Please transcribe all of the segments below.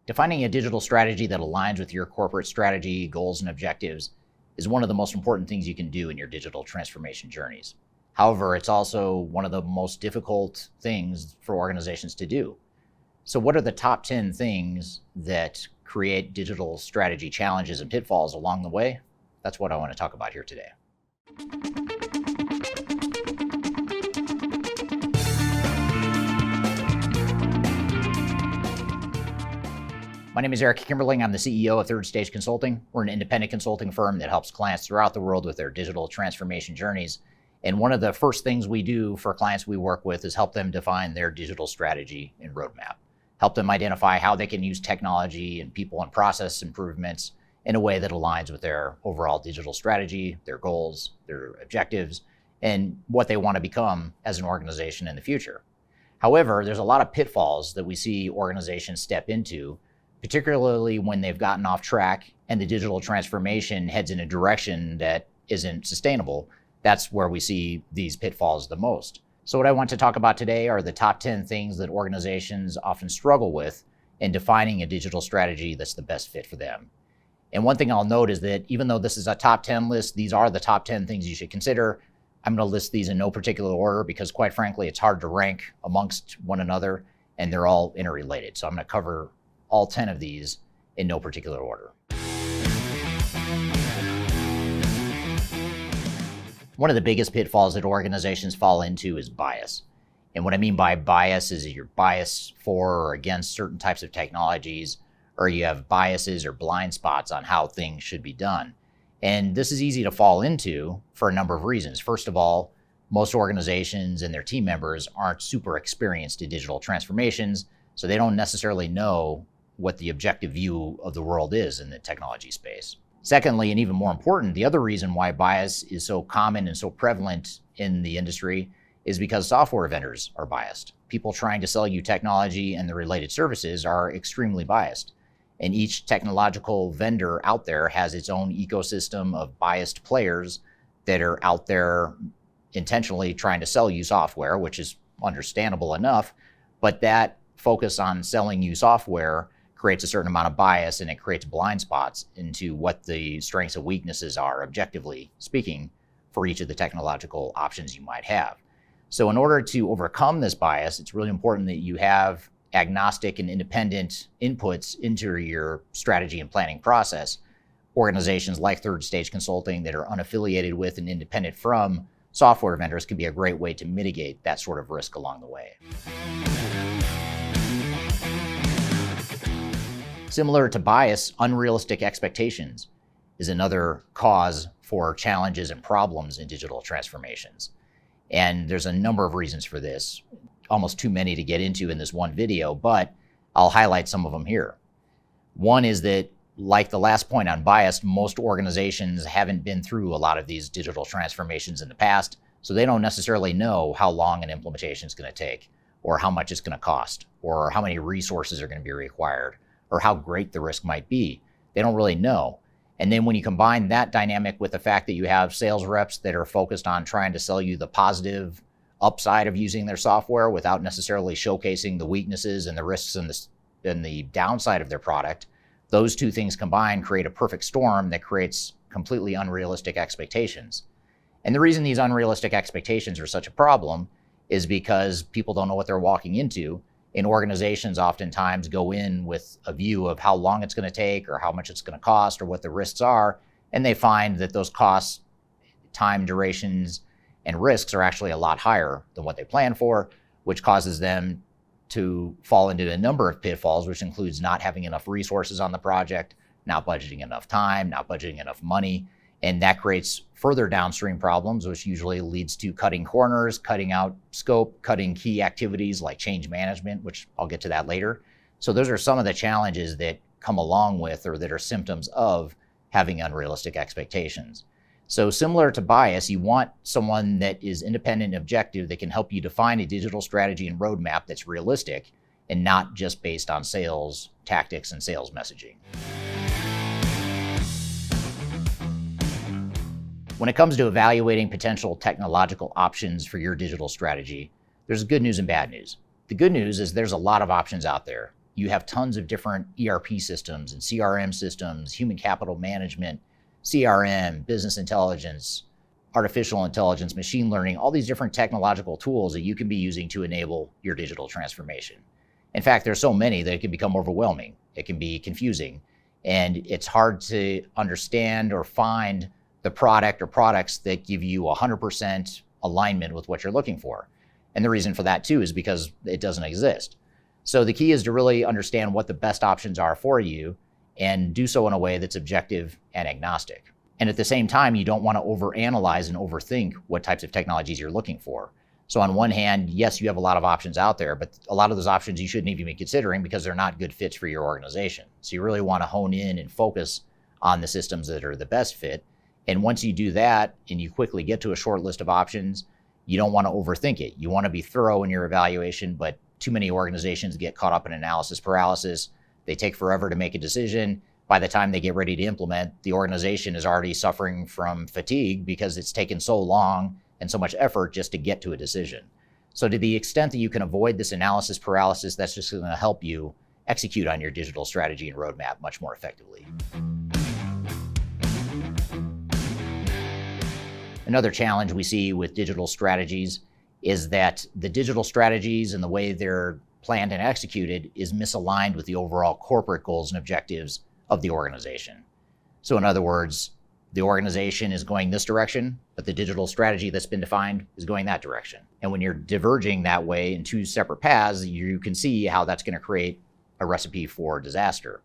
Defining a digital strategy that aligns with your corporate strategy, goals, and objectives is one of the most important things you can do in your digital transformation journeys. However, it's also one of the most difficult things for organizations to do. So what are the top 10 things that create digital strategy challenges and pitfalls along the way? That's what I want to talk about here today. My name is Eric Kimberling. I'm the CEO of Third Stage Consulting. We're an independent consulting firm that helps clients throughout the world with their digital transformation journeys. And one of the first things we do for clients we work with is help them define their digital strategy and roadmap. Help them identify how they can use technology and people and process improvements in a way that aligns with their overall digital strategy, their goals, their objectives, and what they want to become as an organization in the future. However, there's a lot of pitfalls that we see organizations step into, particularly when they've gotten off track and the digital transformation heads in a direction that isn't sustainable. That's where we see these pitfalls the most. So what I want to talk about today are the top 10 things that organizations often struggle with in defining a digital strategy that's the best fit for them. And one thing I'll note is that even though this is a top 10 list, these are the top 10 things you should consider. I'm going to list these in no particular order because quite frankly, it's hard to rank amongst one another and they're all interrelated. So I'm going to cover all 10 of these in no particular order. One of the biggest pitfalls that organizations fall into is bias. And what I mean by bias is you're biased for or against certain types of technologies, or you have biases or blind spots on how things should be done. And this is easy to fall into for a number of reasons. First of all, most organizations and their team members aren't super experienced in digital transformations, so they don't necessarily know what the objective view of the world is in the technology space. Secondly, and even more important, the other reason why bias is so common and so prevalent in the industry is because software vendors are biased. People trying to sell you technology and the related services are extremely biased. And each technological vendor out there has its own ecosystem of biased players that are out there intentionally trying to sell you software, which is understandable enough, but that focus on selling you software creates a certain amount of bias and it creates blind spots into what the strengths and weaknesses are, objectively speaking, for each of the technological options you might have. So in order to overcome this bias, it's really important that you have agnostic and independent inputs into your strategy and planning process. Organizations like Third Stage Consulting that are unaffiliated with and independent from software vendors can be a great way to mitigate that sort of risk along the way. Similar to bias, unrealistic expectations is another cause for challenges and problems in digital transformations. And there's a number of reasons for this, almost too many to get into in this one video, but I'll highlight some of them here. One is that, like the last point on bias, most organizations haven't been through a lot of these digital transformations in the past, so they don't necessarily know how long an implementation is going to take, or how much it's going to cost, or how many resources are going to be required, or how great the risk might be. They don't really know. And then when you combine that dynamic with the fact that you have sales reps that are focused on trying to sell you the positive upside of using their software without necessarily showcasing the weaknesses and the risks and the downside of their product, those two things combined create a perfect storm that creates completely unrealistic expectations. And the reason these unrealistic expectations are such a problem is because people don't know what they're walking into. And organizations oftentimes go in with a view of how long it's going to take or how much it's going to cost or what the risks are. And they find that those costs, time durations, and risks are actually a lot higher than what they plan for, which causes them to fall into a number of pitfalls, which includes not having enough resources on the project, not budgeting enough time, not budgeting enough money. And that creates further downstream problems, which usually leads to cutting corners, cutting out scope, cutting key activities like change management, which I'll get to that later. So those are some of the challenges that come along with or that are symptoms of having unrealistic expectations. So similar to bias, you want someone that is independent and objective that can help you define a digital strategy and roadmap that's realistic and not just based on sales tactics and sales messaging. When it comes to evaluating potential technological options for your digital strategy, there's good news and bad news. The good news is there's a lot of options out there. you have tons of different ERP systems and CRM systems, human capital management, CRM, business intelligence, artificial intelligence, machine learning, all these different technological tools that you can be using to enable your digital transformation. In fact, there's so many that it can become overwhelming. It can be confusing, and it's hard to understand or find the product or products that give you 100% alignment with what you're looking for. And the reason for that too is because it doesn't exist. So the key is to really understand what the best options are for you and do so in a way that's objective and agnostic. And at the same time, you don't want to overanalyze and overthink what types of technologies you're looking for. So on one hand, yes, you have a lot of options out there, but a lot of those options you shouldn't even be considering because they're not good fits for your organization. So you really want to hone in and focus on the systems that are the best fit. And once you do that and you quickly get to a short list of options, you don't want to overthink it. You want to be thorough in your evaluation, but too many organizations get caught up in analysis paralysis. They take forever to make a decision. By the time they get ready to implement, the organization is already suffering from fatigue because it's taken so long and so much effort just to get to a decision. So to the extent that you can avoid this analysis paralysis, that's just going to help you execute on your digital strategy and roadmap much more effectively. Another challenge we see with digital strategies is that the digital strategies and the way they're planned and executed is misaligned with the overall corporate goals and objectives of the organization. So in other words, the organization is going this direction, but the digital strategy that's been defined is going that direction. And when you're diverging that way in two separate paths, you can see how that's going to create a recipe for disaster.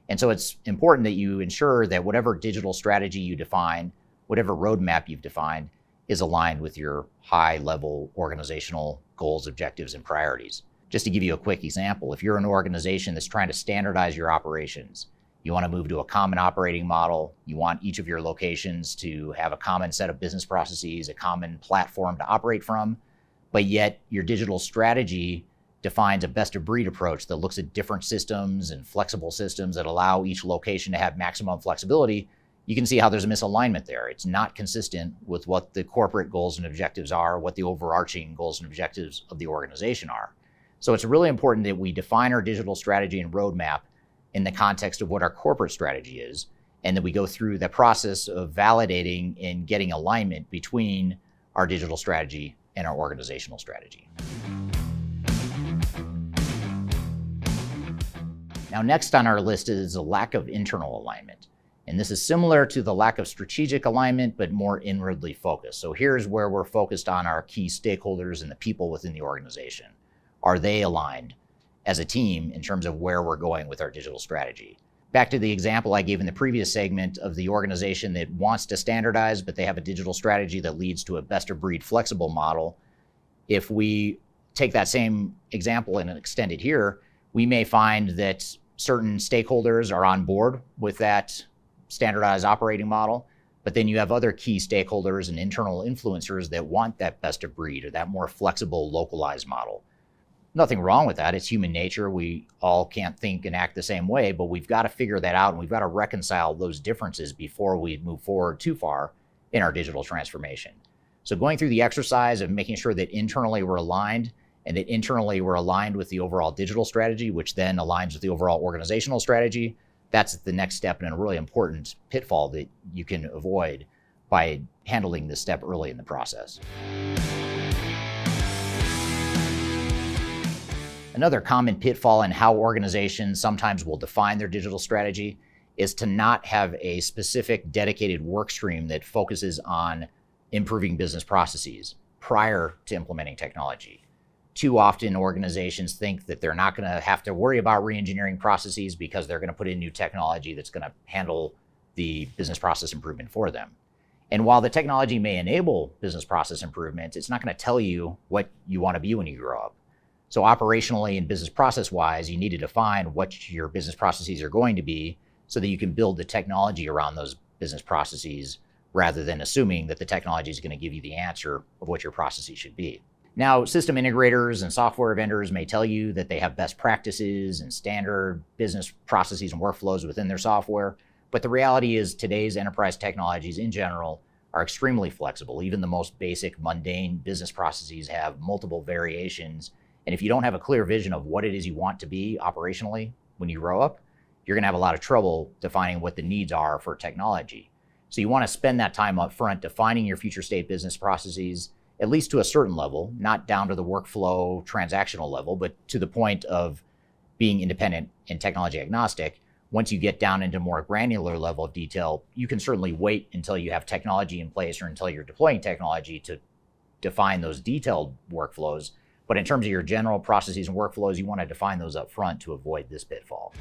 And so it's important that you ensure that whatever digital strategy you define, whatever roadmap you've defined, is aligned with your high-level organizational goals, objectives, and priorities. Just to give you a quick example, if you're an organization that's trying to standardize your operations, you want to move to a common operating model, you want each of your locations to have a common set of business processes, a common platform to operate from, but yet your digital strategy defines a best-of-breed approach that looks at different systems and flexible systems that allow each location to have maximum flexibility. You can see how there's a misalignment there. It's not consistent with what the corporate goals and objectives are, what the overarching goals and objectives of the organization are. So it's really important that we define our digital strategy and roadmap in the context of what our corporate strategy is, and that we go through the process of validating and getting alignment between our digital strategy and our organizational strategy. Now, next on our list is a lack of internal alignment. And this is similar to the lack of strategic alignment, but more inwardly focused. So here's where we're focused on our key stakeholders and the people within the organization. Are they aligned as a team in terms of where we're going with our digital strategy? Back to the example I gave in the previous segment of the organization that wants to standardize, but they have a digital strategy that leads to a best-of-breed flexible model. If we take that same example and extend it here, we may find that certain stakeholders are on board with that standardized operating model, but then you have other key stakeholders and internal influencers that want that best of breed or that more flexible, localized model. Nothing wrong with that. It's human nature. We all can't think and act the same way, but we've got to figure that out and we've got to reconcile those differences before we move forward too far in our digital transformation. So going through the exercise of making sure that internally we're aligned and that internally we're aligned with the overall digital strategy, which then aligns with the overall organizational strategy, that's the next step and a really important pitfall that you can avoid by handling this step early in the process. Another common pitfall in how organizations sometimes will define their digital strategy is to not have a specific dedicated work stream that focuses on improving business processes prior to implementing technology. Too often organizations think that they're not going to have to worry about re-engineering processes because they're going to put in new technology that's going to handle the business process improvement for them. And while the technology may enable business process improvements, it's not going to tell you what you want to be when you grow up. So operationally and business process-wise, you need to define what your business processes are going to be so that you can build the technology around those business processes rather than assuming that the technology is going to give you the answer of what your processes should be. Now, system integrators and software vendors may tell you that they have best practices and standard business processes and workflows within their software, but the reality is today's enterprise technologies in general are extremely flexible. Even the most basic, mundane business processes have multiple variations And if you don't have a clear vision of what it is you want to be operationally when you grow up, you're going to have a lot of trouble defining what the needs are for technology. So you want to spend that time up front defining your future state business processes, at least to a certain level, not down to the workflow transactional level, but to the point of being independent and technology agnostic. Once you get down into more granular level of detail, you can certainly wait until you have technology in place or until you're deploying technology to define those detailed workflows. But in terms of your general processes and workflows, you want to define those up front to avoid this pitfall.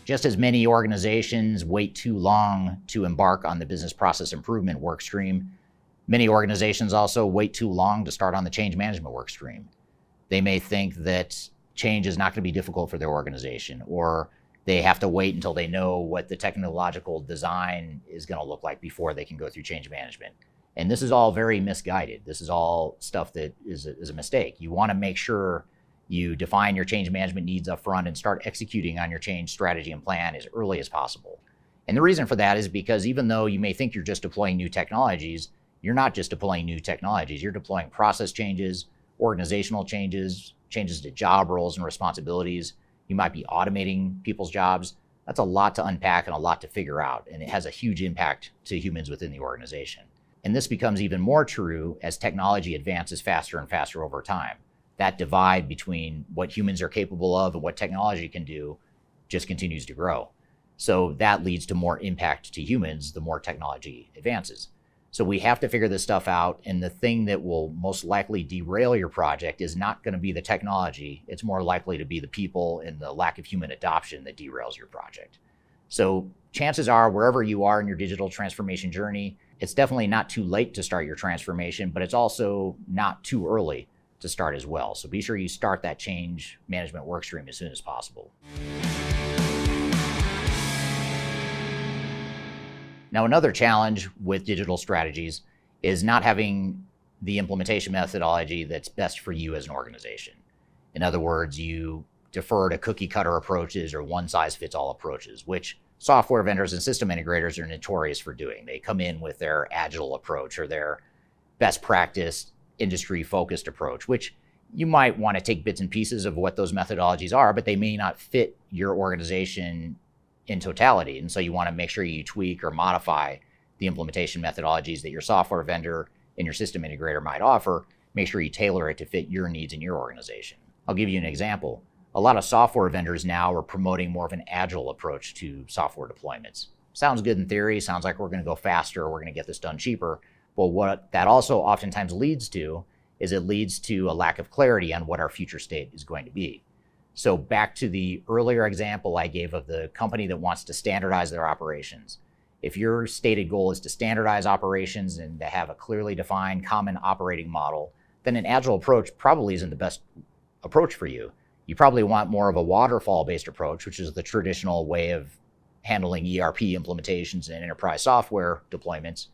Just as many organizations wait too long to embark on the business process improvement work stream, many organizations also wait too long to start on the change management work stream. They may think that change is not going to be difficult for their organization, or they have to wait until they know what the technological design is going to look like before they can go through change management. And this is all very misguided. This is all stuff that is a mistake. You want to make sure you define your change management needs up front and start executing on your change strategy and plan as early as possible. And the reason for that is because even though you may think you're just deploying new technologies, you're not just deploying new technologies. You're deploying process changes, organizational changes, changes to job roles and responsibilities. You might be automating people's jobs. That's a lot to unpack and a lot to figure out, and it has a huge impact to humans within the organization. And this becomes even more true as technology advances faster and faster over time. That divide between what humans are capable of and what technology can do just continues to grow. So that leads to more impact to humans the more technology advances. So we have to figure this stuff out, and the thing that will most likely derail your project is not going to be the technology. It's more likely to be the people and the lack of human adoption that derails your project. So chances are, wherever you are in your digital transformation journey, it's definitely not too late to start your transformation, but it's also not too early to start as well. So be sure you start that change management workstream as soon as possible. Now, another challenge with digital strategies is not having the implementation methodology that's best for you as an organization. In other words, you defer to cookie cutter approaches or one size fits all approaches, which software vendors and system integrators are notorious for doing. They come in with their agile approach or their best practice industry focused approach, which you might want to take bits and pieces of what those methodologies are, but they may not fit your organization in totality. And so you want to make sure you tweak or modify the implementation methodologies that your software vendor and your system integrator might offer. Make sure you tailor it to fit your needs in your organization. I'll give you an example. A lot of software vendors now are promoting more of an agile approach to software deployments. Sounds good in theory, sounds like we're going to go faster, we're going to get this done cheaper. But what that also oftentimes leads to is it leads to a lack of clarity on what our future state is going to be. So back to the earlier example I gave of the company that wants to standardize their operations. If your stated goal is to standardize operations and to have a clearly defined common operating model, then an agile approach probably isn't the best approach for you. You probably want more of a waterfall-based approach, which is the traditional way of handling ERP implementations and enterprise software deployments,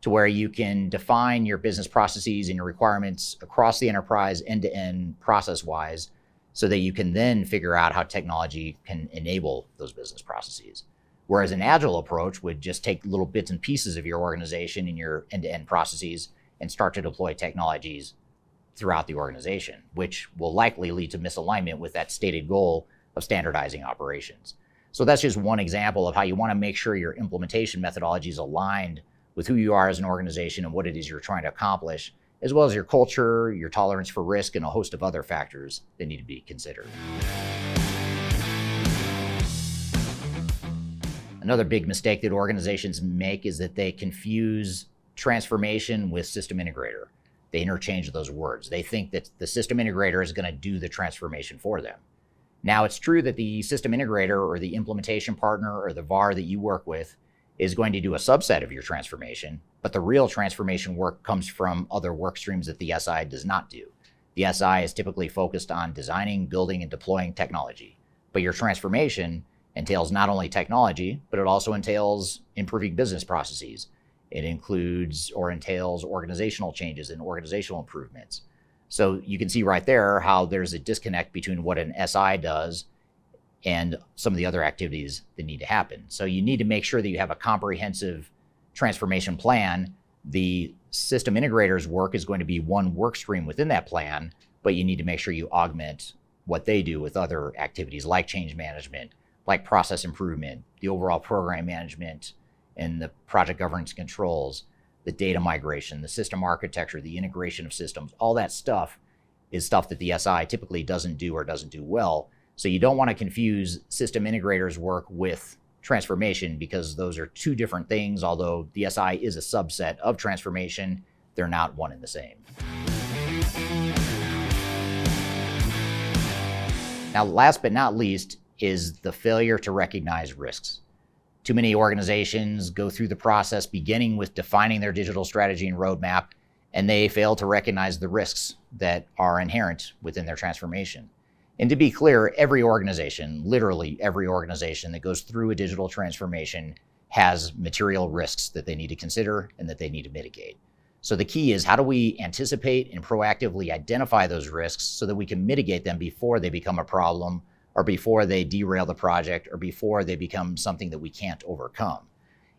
to where you can define your business processes and your requirements across the enterprise end-to-end process-wise, so that you can then figure out how technology can enable those business processes. Whereas an agile approach would just take little bits and pieces of your organization and your end-to-end processes and start to deploy technologies throughout the organization, which will likely lead to misalignment with that stated goal of standardizing operations. So that's just one example of how you want to make sure your implementation methodology is aligned with who you are as an organization and what it is you're trying to accomplish, as well as your culture, your tolerance for risk, and a host of other factors that need to be considered. Another big mistake that organizations make is that they confuse transformation with system integrator. They interchange those words. They think that the system integrator is going to do the transformation for them. Now, it's true that the system integrator or the implementation partner or the VAR that you work with is going to do a subset of your transformation, but the real transformation work comes from other work streams that the SI does not do. The SI is typically focused on designing, building, and deploying technology, but your transformation entails not only technology, but it also entails improving business processes. It includes or entails organizational changes and organizational improvements. So you can see right there how there's a disconnect between what an SI does and some of the other activities that need to happen. So you need to make sure that you have a comprehensive transformation plan The system integrator's work is going to be one work stream within that plan, but you need to make sure you augment what they do with other activities like change management, like process improvement, the overall program management, and the project governance controls, the data migration, the system architecture, the integration of systems. All that stuff is stuff that the SI typically doesn't do or doesn't do well. So you don't want to confuse system integrators work with transformation, because those are two different things. Although the SI is a subset of transformation, they're not one and the same. Now, last but not least is the failure to recognize risks. Too many organizations go through the process beginning with defining their digital strategy and roadmap, and they fail to recognize the risks that are inherent within their transformation. And to be clear, every organization, literally every organization that goes through a digital transformation has material risks that they need to consider and that they need to mitigate. So the key is, how do we anticipate and proactively identify those risks so that we can mitigate them before they become a problem, or before they derail the project, or before they become something that we can't overcome?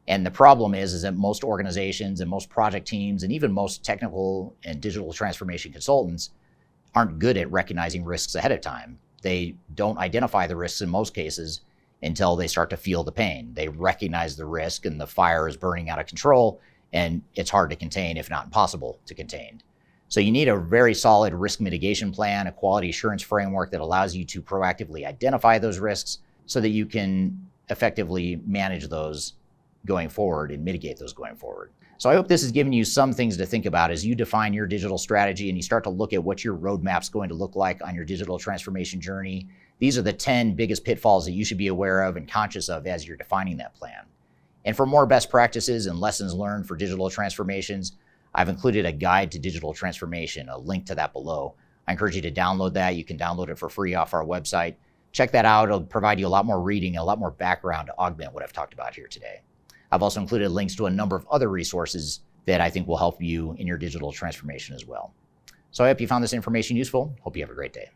And the problem is that most organizations and most project teams and even most technical and digital transformation consultants aren't good at recognizing risks ahead of time. They don't identify the risks in most cases until they start to feel the pain. They recognize the risk and the fire is burning out of control, and it's hard to contain, if not impossible to contain. So you need a very solid risk mitigation plan, a quality assurance framework that allows you to proactively identify those risks so that you can effectively manage those going forward and mitigate those going forward. So I hope this has given you some things to think about as you define your digital strategy and you start to look at what your roadmap's going to look like on your digital transformation journey. These are the 10 biggest pitfalls that you should be aware of and conscious of as you're defining that plan. And for more best practices and lessons learned for digital transformations, I've included a guide to digital transformation, a link to that below. I encourage you to download that. You can download it for free off our website. Check that out. It'll provide you a lot more reading and a lot more background to augment what I've talked about here today. I've also included links to a number of other resources that I think will help you in your digital transformation as well. So I hope you found this information useful. Hope you have a great day.